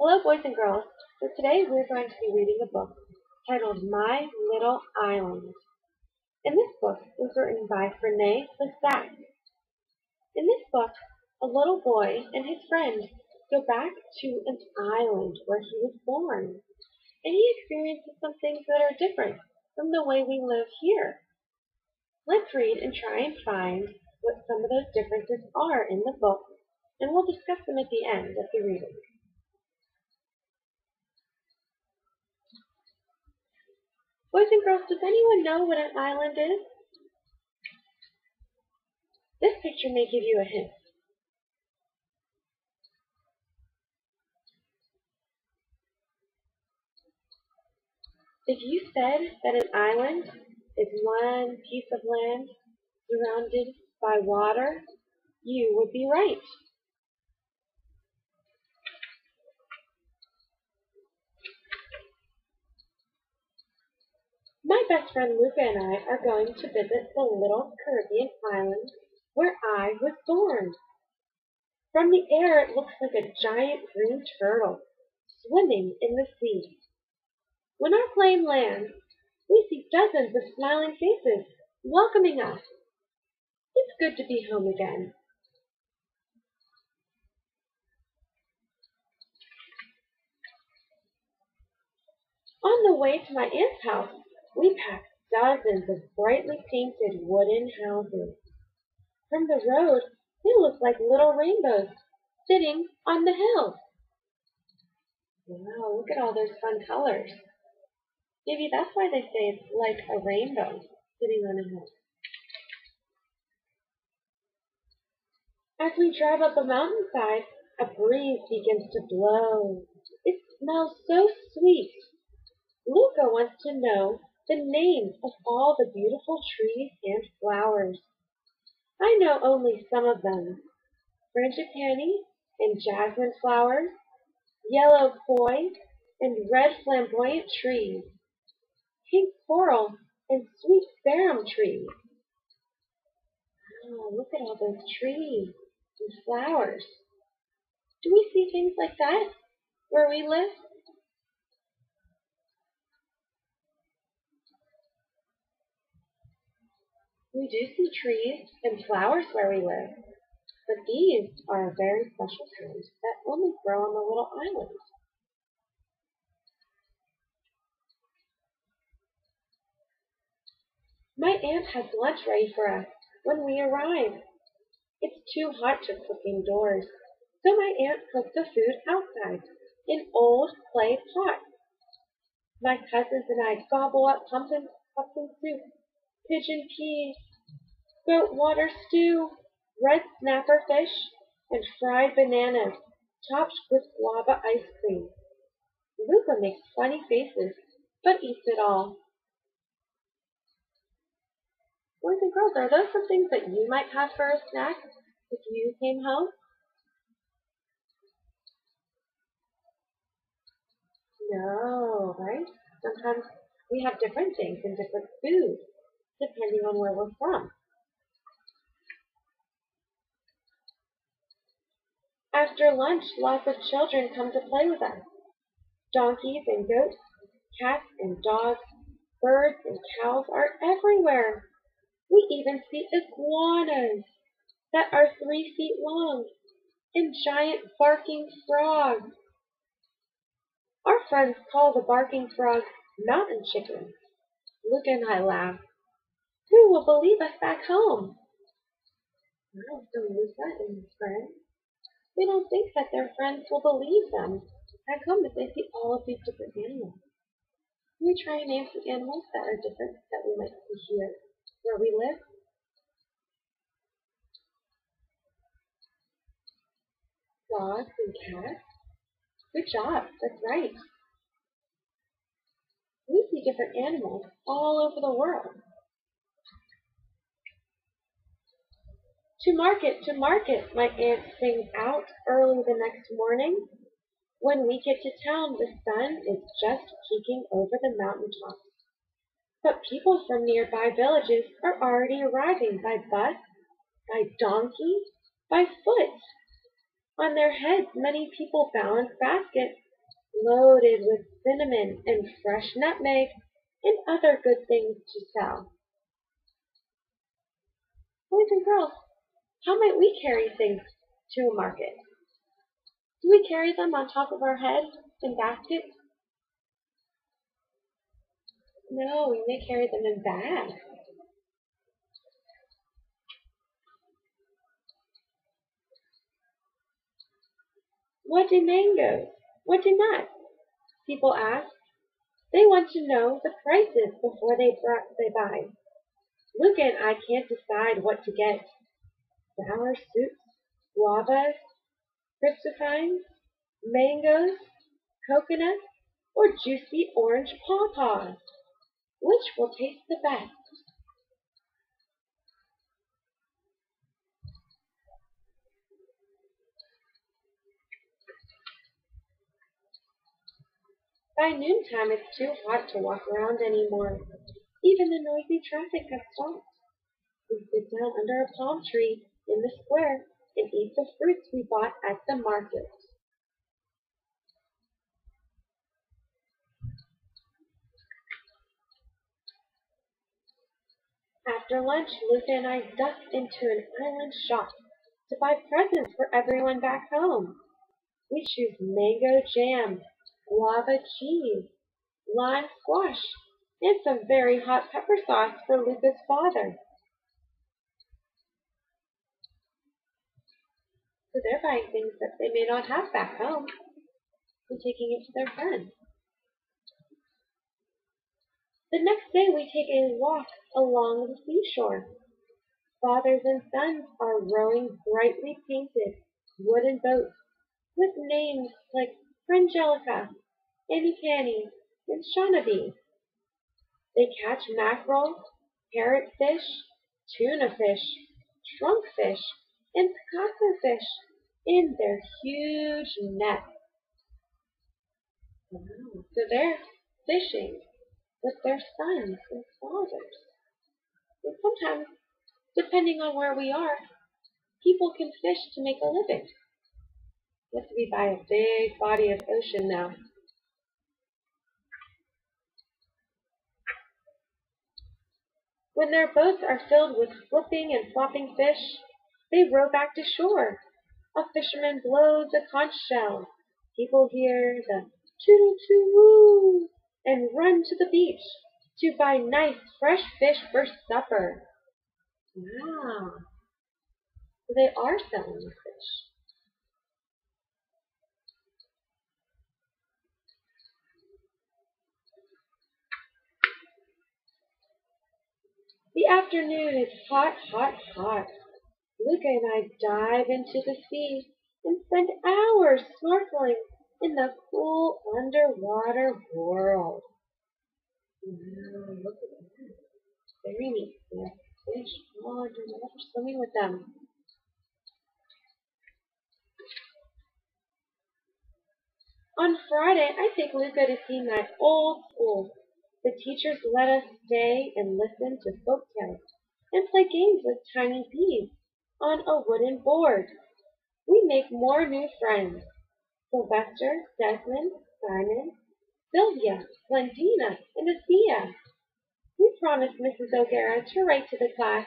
Hello, boys and girls. So today we're going to be reading a book titled My Little Island. And this book was written by Frane, Lessac. In this book, a little boy and his friend go back to an island where he was born. And he experiences some things that are different from the way we live here. Let's read and try and find what some of those differences are in the book, and we'll discuss them at the end of the reading. Boys and girls, does anyone know what an island is? This picture may give you a hint. If you said that an island is one piece of land surrounded by water, you would be right. My best friend Luca and I are going to visit the little Caribbean island where I was born. From the air, it looks like a giant green turtle swimming in the sea. When our plane lands, we see dozens of smiling faces welcoming us. It's good to be home again. On the way to my aunt's house, we passed dozens of brightly painted wooden houses. From the road, they looked like little rainbows sitting on the hill. Wow, look at all those fun colors. Maybe that's why they say it's like a rainbow sitting on a hill. As we drive up a mountainside, a breeze begins to blow. It smells so sweet. Luca wants to know the names of all the beautiful trees and flowers. I know only some of them. Frangipani and jasmine flowers, yellow koi and red flamboyant trees, pink coral and sweet barum trees. Oh, look at all those trees and flowers. Do we see things like that where we live? We do see trees and flowers where we live, but these are a very special kind that only grow on the little island. My aunt has lunch ready for us when we arrive. It's too hot to cook indoors, so my aunt cooks the food outside in old clay pots. My cousins and I gobble up pumpkin soup, pigeon peas, goat water stew, red snapper fish, and fried bananas topped with guava ice cream. Luca makes funny faces, but eats it all. Boys and girls, are those some things that you might have for a snack if you came home? No, right? Sometimes we have different things and different foods depending on where we're from. After lunch, lots of children come to play with us. Donkeys and goats, cats and dogs, birds and cows are everywhere. We even see iguanas that are 3 feet long and giant barking frogs. Our friends call the barking frog mountain chicken. Luca and I laugh. Who will believe us back home? Well, so Luca and his friends, they don't think that their friends will believe them back home if they see all of these different animals. Can we try and name some animals that are different that we might see here where we live? Dogs and cats. Good job, that's right. We see different animals all over the world. To market, my aunt sings out early the next morning. When we get to town, the sun is just peeking over the mountain tops. But people from nearby villages are already arriving by bus, by donkey, by foot. On their heads, many people balance baskets loaded with cinnamon and fresh nutmeg and other good things to sell. Boys and girls, how might we carry things to a market? Do we carry them on top of our head in baskets? No, we may carry them in bags. What do mangoes? What do nuts? People ask. They want to know the prices before they buy. Luca and I can't decide what to get. Sour soups, guavas, crucifines, mangoes, coconuts, or juicy orange pawpaws. Which will taste the best? By noontime, it's too hot to walk around anymore. Even the noisy traffic has stopped. We sit down under a palm tree in the square and eat the fruits we bought at the market. After lunch, Luca and I duck into an island shop to buy presents for everyone back home. We choose mango jam, guava cheese, lime squash, and some very hot pepper sauce for Luca's father. So they're buying things that they may not have back home and taking it to their friends. The next day we take a walk along the seashore. Fathers and sons are rowing brightly painted wooden boats with names like Frangelica, Annie Panny, and Shawnee. They catch mackerel, parrotfish, tuna fish, trunkfish, and picasso fish in their huge nets. Wow. So they're fishing with their sons and fathers. And sometimes, depending on where we are, people can fish to make a living. You have to be by a big body of ocean now. When their boats are filled with flipping and flopping fish, they row back to shore. A fisherman blows a conch shell. People hear the toodle-too-woo and run to the beach to buy nice fresh fish for supper. Wow. So they are selling the fish. The afternoon is hot, hot, hot. Luca and I dive into the sea and spend hours snorkeling in the cool underwater world. Wow, look at that. Very neat. We have fish all underwater swimming with them. On Friday, I take Luca to see my old school. The teachers let us stay and listen to folk tales and play games with tiny beads on a wooden board. We make more new friends. Sylvester, Desmond, Simon, Sylvia, Glendina, and Athea. We promised Mrs. O'Gara to write to the class.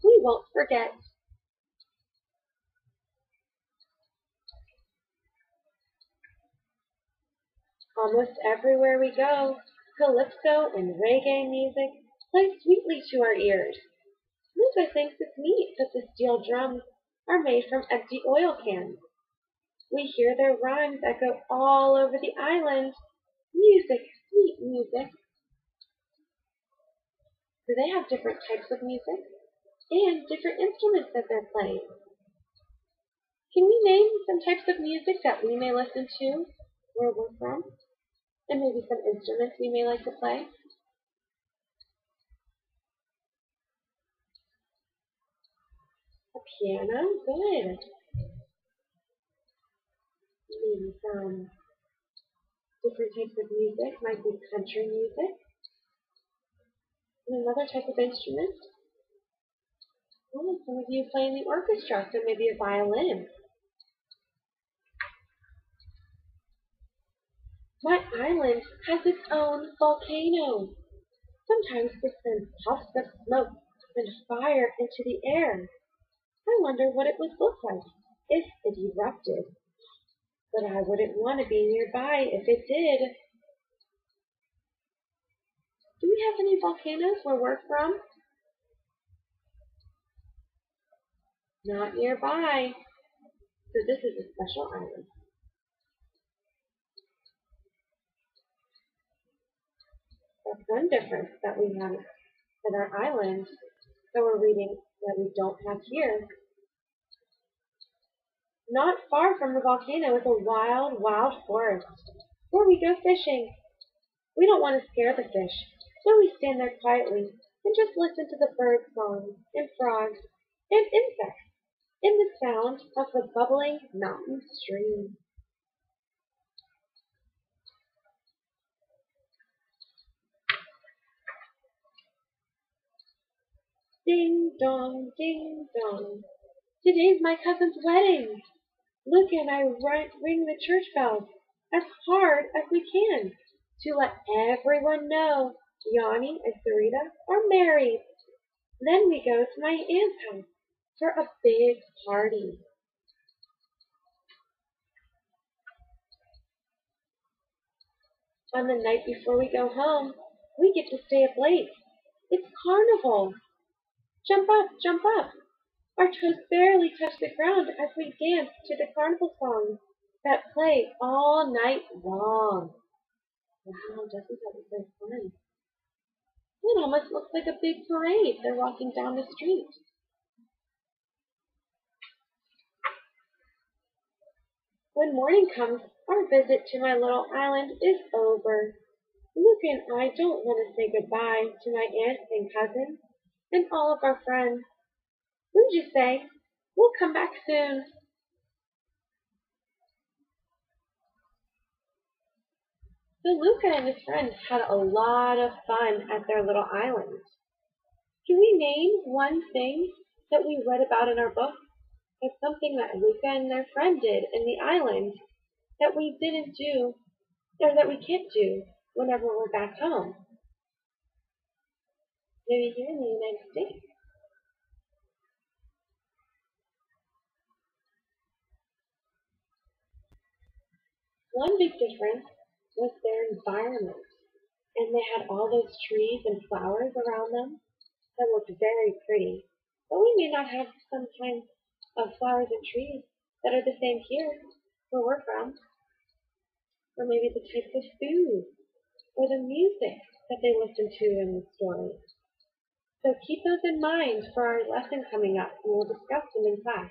We won't forget. Almost everywhere we go, calypso and reggae music play sweetly to our ears. Luca thinks it's neat that the steel drums are made from empty oil cans. We hear their rhymes echo all over the island. Music, sweet music. Do they have different types of music and different instruments that they're playing? Can we name some types of music that we may listen to where we're from? And maybe some instruments we may like to play? A piano? Good. Maybe some different types of music might be country music. And another type of instrument? Oh, some of you play in the orchestra, so maybe a violin. My island has its own volcano. Sometimes it sends puffs of smoke and fire into the air. I wonder what it would look like if it erupted. But I wouldn't want to be nearby if it did. Do we have any volcanoes where we're from? Not nearby. So this is a special island. That's one difference that we have in our island that we're reading that we don't have here. Not far from the volcano is a wild, wild forest where we go fishing. We don't want to scare the fish, so we stand there quietly and just listen to the bird songs and frogs and insects and the sound of the bubbling mountain stream. Ding dong, ding dong. Today's my cousin's wedding. Luke and I ring the church bells as hard as we can to let everyone know Yanni and Sarita are married. Then we go to my aunt's house for a big party. On the night before we go home, we get to stay up late. It's carnival. Jump up, jump up. Our toes barely touch the ground as we dance to the carnival songs that play all night long. Wow, doesn't that look so fun? It almost looks like a big parade. They're walking down the street. When morning comes, our visit to my little island is over. Luke and I don't want to say goodbye to my aunt and cousin and all of our friends. We just say, we'll come back soon. So Luca and his friends had a lot of fun at their little island. Can we name one thing that we read about in our book as something that Luca and their friend did in the island that we didn't do or that we can't do whenever we're back home? Maybe here in the United States. One big difference was their environment. And they had all those trees and flowers around them that looked very pretty. But we may not have sometimes of flowers and trees that are the same here where we're from, or maybe the types of food or the music that they listen to in the story. So keep those in mind for our lesson coming up, and we'll discuss them in class.